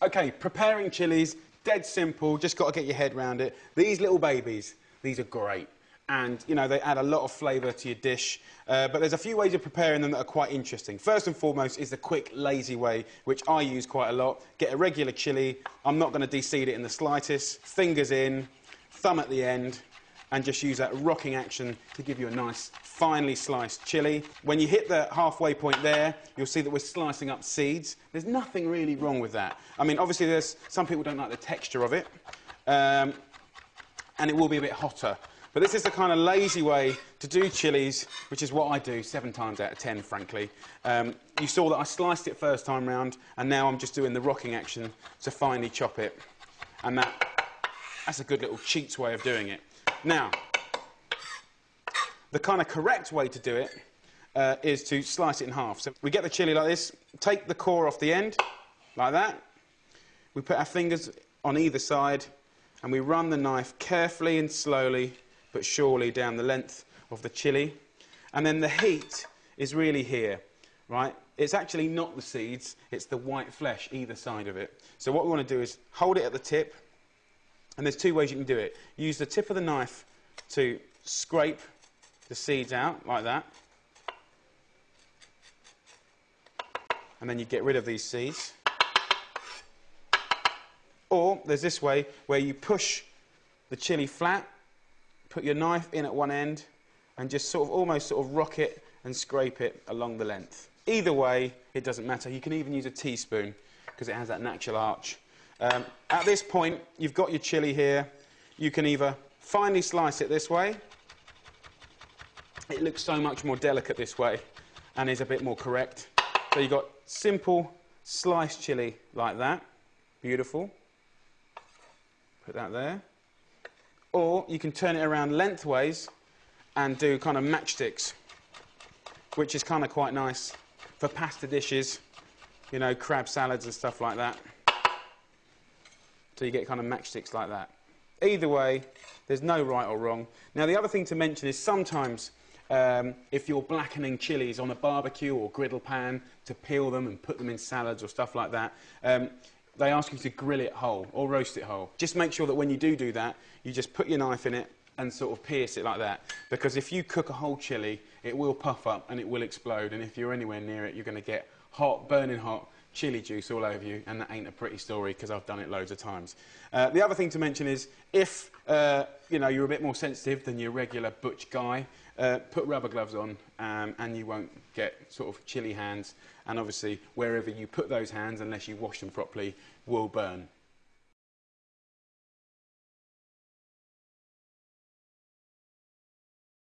Okay, preparing chilies, dead simple, just got to get your head around it. These little babies, these are great. And, you know, they add a lot of flavour to your dish. But there's a few ways of preparing them that are quite interesting. First and foremost is the quick, lazy way, which I use quite a lot. Get a regular chilli. I'm not going to de-seed it in the slightest. Fingers in, thumb at the end, and just use that rocking action to give you a nice, finely sliced chilli. When you hit the halfway point there, you'll see that we're slicing up seeds. There's nothing really wrong with that. I mean, obviously, there's some people don't like the texture of it, and it will be a bit hotter. But this is the kind of lazy way to do chilies, which is what I do 7 times out of 10, frankly. You saw that I sliced it first time round, and now I'm just doing the rocking action to finely chop it. And that's a good little cheats way of doing it. Now, the kind of correct way to do it is to slice it in half. So we get the chilli like this, take the core off the end, like that. We put our fingers on either side, and we run the knife carefully and slowly but surely down the length of the chilli. And then the heat is really here, right? It's actually not the seeds, it's the white flesh either side of it. So what we want to do is hold it at the tip, and there's 2 ways you can do it. Use the tip of the knife to scrape the seeds out, like that. And then you get rid of these seeds. Or there's this way, where you push the chilli flat, put your knife in at one end, and just almost rock it and scrape it along the length. Either way, it doesn't matter. You can even use a teaspoon, because it has that natural arch. At this point, you've got your chilli here. You can either finely slice it this way. It looks so much more delicate this way, and is a bit more correct. So you've got simple sliced chilli like that. Beautiful. Put that there. Or you can turn it around lengthways and do kind of matchsticks, which is kind of quite nice for pasta dishes, you know, crab salads and stuff like that. So you get kind of matchsticks like that. Either way, there's no right or wrong. Now, the other thing to mention is sometimes if you're blackening chilies on a barbecue or griddle pan to peel them and put them in salads or stuff like that, they ask you to grill it whole or roast it whole. Just make sure that when you do that, you just put your knife in it and sort of pierce it like that. Because if you cook a whole chilli, it will puff up and it will explode. And if you're anywhere near it, you're going to get hot, burning hot chilli juice all over you. And that ain't a pretty story, because I've done it loads of times. The other thing to mention is if you know, you're a bit more sensitive than your regular butch guy, put rubber gloves on and you won't get sort of chilli hands. And obviously, wherever you put those hands, unless you wash them properly, will burn.